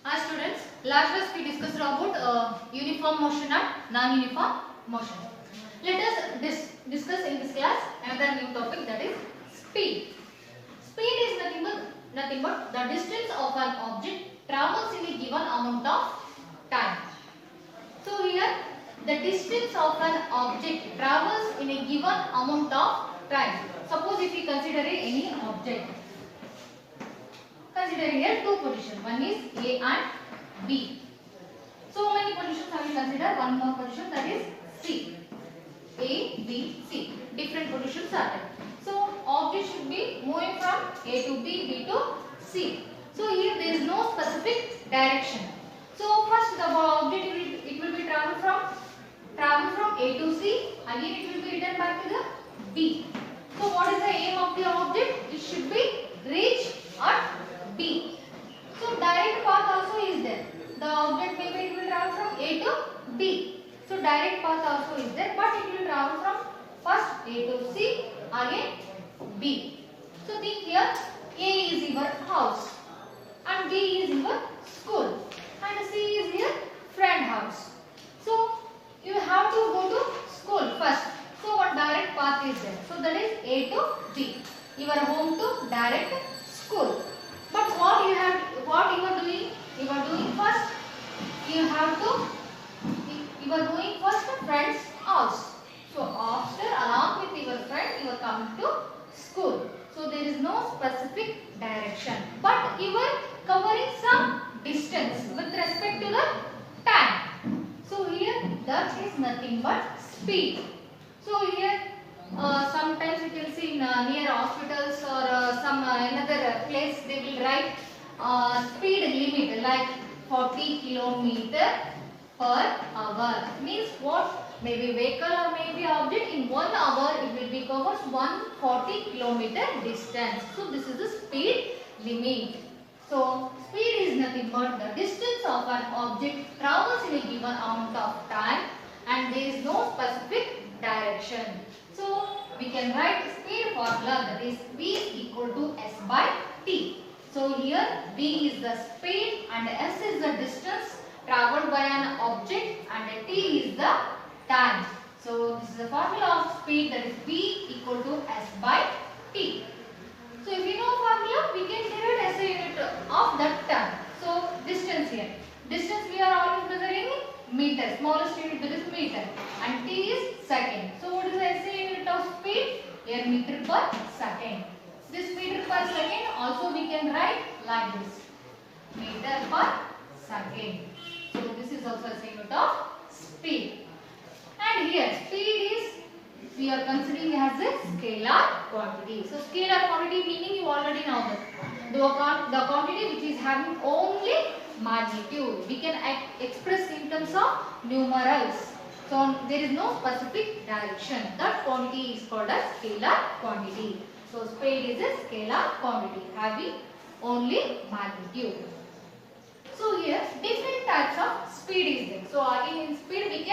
Hi students, last class we discussed about uniform motion and non-uniform motion. Let us discuss in this class another new topic, that is speed. Speed is nothing but the distance of an object travels in a given amount of time. So here the distance of an object travels in a given amount of time. Suppose if we consider any object. Consider here two positions. One is A and B. So many positions have we considered. One more position, that is C. A, B, C. Different positions are there. So object should be moving from A to B, B to C. So here there is no specific direction. So first the object it will be travel from A to C. Again it will be returned back to the B. So what is the aim of the object? It should be reach at B. So direct path also is there. The object maybe it will travel from A to B. So direct path also is there, but it will travel from first A to C, again B. So think here A is your house and B is your school and C is your friend house. So you have to go to school first. So one direct path is there. So that is A to B. Your home to direct school. But what you are doing? You are doing first. You are going first to friend's house. So after along with your friend, you are coming to school. So there is no specific direction, but you are covering some distance with respect to the time. So here that is nothing but speed. So here sometimes you can see near hospitals or some another place they will write speed limit like 40 kilometer per hour. Means what? Maybe vehicle or maybe object in 1 hour it will be covers 140 kilometer distance. So this is the speed limit. So speed is nothing but the distance of an object travels in a given amount of time and there is no specific direction. So we can write speed formula, that is V is equal to S by T. So here V is the speed and S is the distance travelled by an object and T is the time. So this is the formula of speed, that is V equal to S by T. So if you know formula, we can derive SI unit of that time. So distance here. Distance we are always measuring in meter. Smallest unit, that is meter. And T is second. So what is the SI unit of speed? Here meter per second. This meter per second also we can write like this. Meter per second. So this is also SI unit of speed. And here speed is we are considering as a scalar quantity. So scalar quantity meaning you already know that. The quantity which is having only magnitude. We can express in terms of numerals. So there is no specific direction. That quantity is called as scalar quantity. So speed is a scalar quantity having only magnitude. So here different types of speed is there. So again in speed we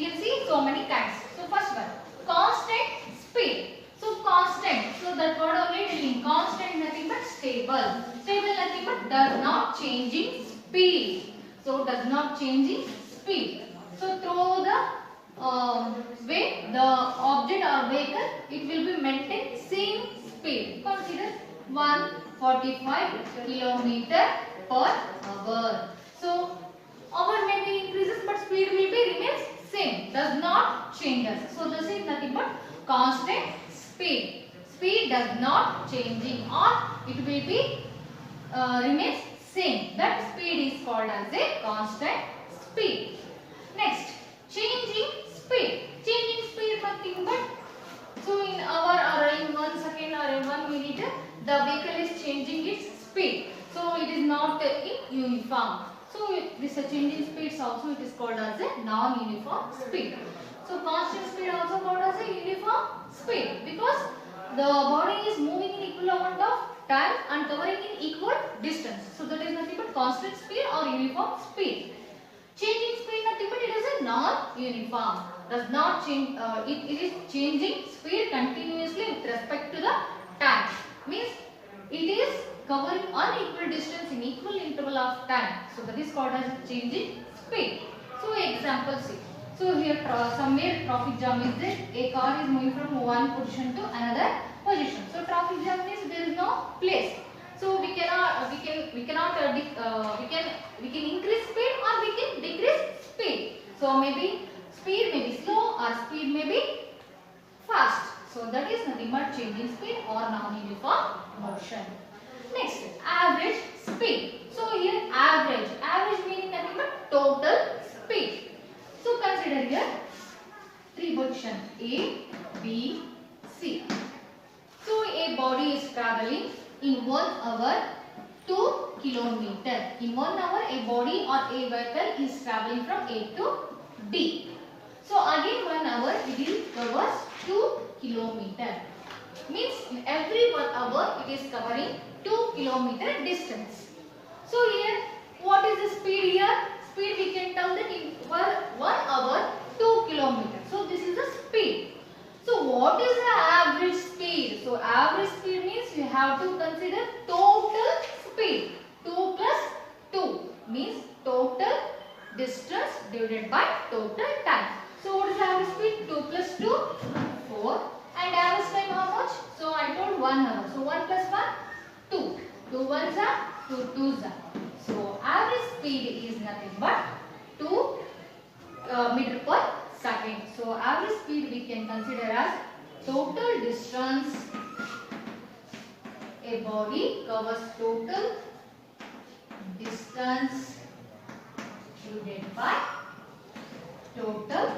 can see so many kinds. So first one, constant speed. So constant. So that word only telling constant nothing but stable. Stable nothing but does not changing speed. So does not changing speed. So through the way the object or vehicle it will be maintain same speed. Consider 145 kilometer per hour. So hour may be increases but speed will be remains same, does not changes. So this is nothing but constant speed. Speed does not changing or it will be remains same. That speed is called as a constant speed. Next, changing speed. Changing speed nothing but so in hour or in 1 second or in 1 minute the vehicle is changing its speed. So it is not in uniform. So this changing speeds also it is called as a non-uniform speed. So constant speed also called as a uniform speed because the body is moving in equal amount of time and covering in equal distance. So that is nothing but constant speed or uniform speed. Changing speed nothing but it is a non-uniform. Does not change. It is changing speed continuously with respect to the time. Means it is covering unequal distance in equal interval of time. So that is called as change in speed. So example C. So here somewhere traffic jam is there. A car is moving from one position to another position. So traffic jam means there is no place. So we can increase speed or we can decrease speed. So maybe speed may be slow or speed may be fast. So that is nothing but change in speed or non-uniform motion. Next, average speed. So here average meaning nothing but total speed. So consider here three positions A, B, C. So a body is traveling in 1 hour 2 kilometers. In 1 hour a body or a vehicle is traveling from A to B. So again 1 hour it is covers 2 kilometers. Means in every 1 hour it is covering 2 kilometer distance. So here what is the speed here? Speed we can tell that in 1 hour 2 kilometers. So this is the speed. So what is the average speed? So average speed means you have to consider total speed. 2 plus 2 means total distance divided by total time. So what is the average speed? 2 plus 2, 4. And average time how much? So I told 1 hour. So 1 plus 1, 2. 2 ones are 2 twos are. So average speed is nothing but 2 meter per second. So average speed we can consider as total distance a body covers, total distance divided by total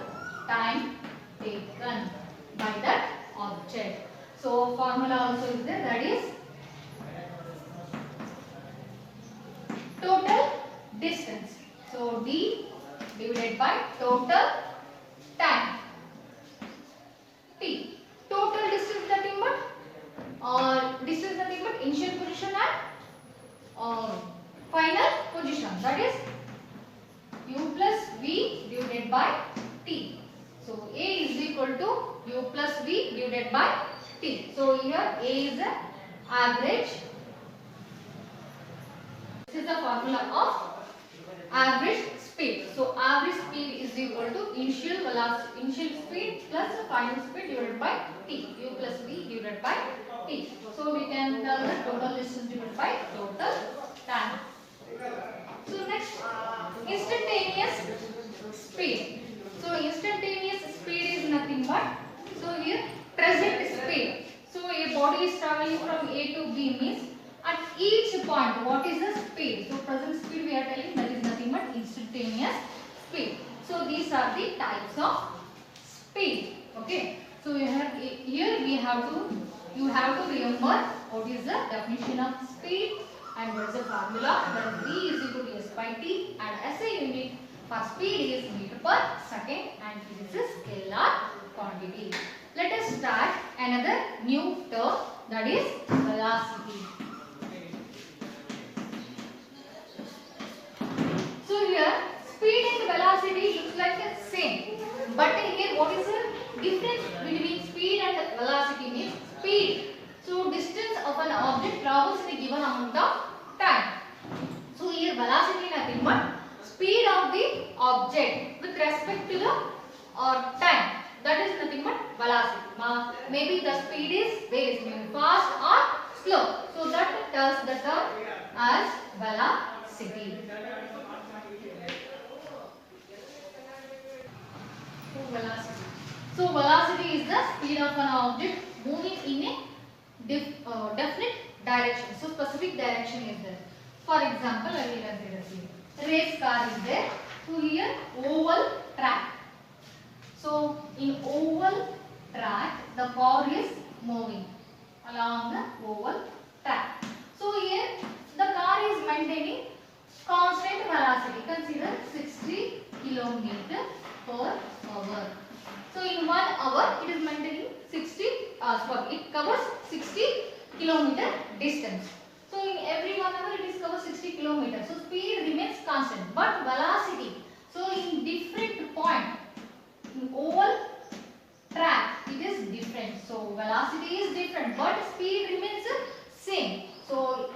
time taken by that object. So formula also is there, that is total distance. So D divided by total time T. Total distance nothing but initial position and final position, that is U plus V divided by T. So A is equal to U plus V divided by T. So here A is the average. This is the formula of average speed. So average speed is equal to initial speed plus final speed divided by T. U plus V divided by T. So we can tell the total distance divided by total time. So next, instantaneous speed. So instantaneous speed is nothing but, so here present speed. So a body is traveling from A to B means at each point what is the speed? So present speed we are telling, that is nothing but instantaneous speed. So these are the types of speed. Okay. So here you have to remember what is the definition of speed and what is the formula. That V is equal to S by T, and SI unit for speed is meter per second, and it is a scalar quantity. Let us start another new term, that is velocity. So here speed and velocity looks like the same, but here what is the difference between speed and velocity means speed. So distance of an object travels in a given amount of time. So here velocity nothing but speed of the object with respect to the time. That is nothing but velocity. Maybe the speed is varies, maybe fast or slow. So that tells the term as velocity. So velocity is the speed of an object moving in a definite direction. So specific direction is there. For example, I will consider here. Race car is there. So here oval track. So in oval track the car is moving along the oval track. So here the car is maintaining constant velocity. Consider 60 km per hour. So in 1 hour it is maintaining it covers 60 km distance. So in every 1 hour it is covers 60 km. So speed remains constant, but velocity. So in different point, in oval track it is different. So velocity is different, but speed remains same. So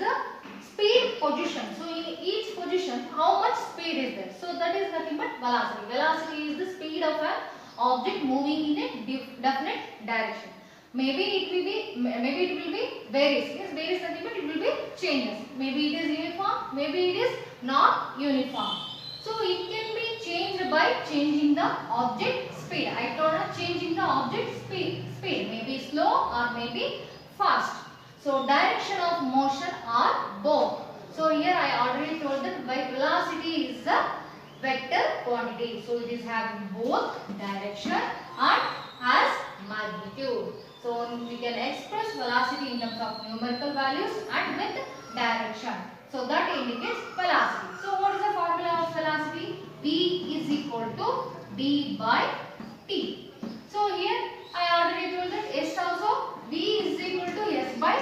the speed position. So in each position, how much speed is there? So that is nothing but velocity. Velocity is the speed of an object moving in a definite direction. Maybe it will be varies. Yes, varies nothing but it will be changes. Maybe it is uniform, maybe it is not uniform. So it can be changed by changing the object speed. I told you changing the object speed. Maybe slow or maybe fast. So direction of motion are both. So here I already told that velocity is the vector quantity. So it is having both direction and has magnitude. So we can express velocity in terms of numerical values and with direction. So that indicates velocity. So what is the formula of velocity? V is equal to d by t. So here I already told that S also V is equal to S by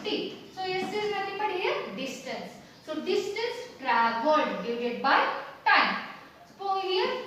t. So S is nothing but here distance. So distance traveled divided by time. So here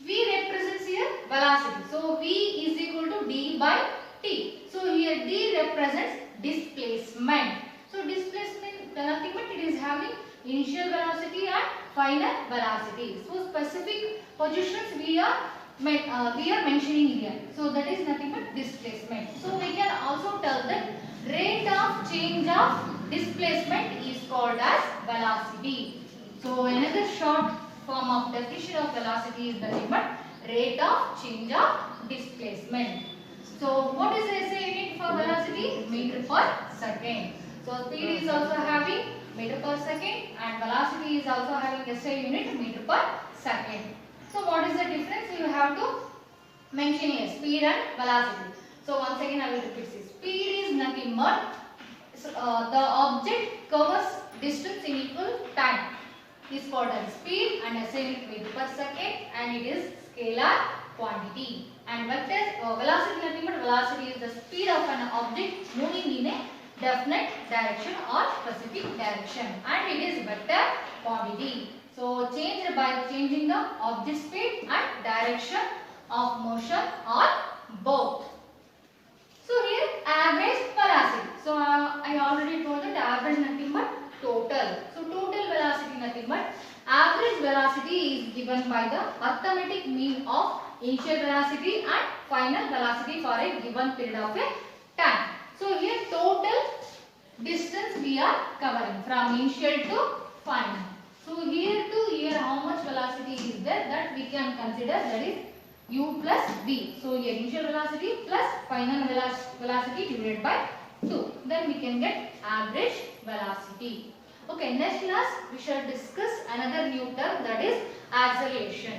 V represents here velocity. So V is equal to d by t. So here d represents displacement. So displacement nothing but it is having initial velocity and final velocity. So specific positions we are mentioning here. So that is nothing but displacement. So we can also tell that rate of change of displacement is called as velocity. So another short form of definition of velocity is nothing but rate of change of displacement. So what is the SI unit for velocity? Meter per second. So speed is also having meter per second and velocity is also having SI unit meter per second. So what is the difference? You have to mention here speed and velocity. So once again I will repeat this. Speed is nothing but the object covers distance in equal time is called as speed and SI unit meter per second and it is scalar quantity. And velocity nothing but velocity is the speed of an object moving in a definite direction or specific direction and it is vector quantity. So changed by changing the object speed and direction of motion or both. So here average velocity. So I already told that average nothing but total. So total velocity nothing but average velocity is given by the arithmetic mean of initial velocity and final velocity for a given period of a time. So here total distance we are covering from initial to final. So here to here how much velocity is there that we can consider, that is u plus v. So here initial velocity plus final velocity divided by 2. Then we can get average velocity. Okay, next class we shall discuss another new term, that is acceleration.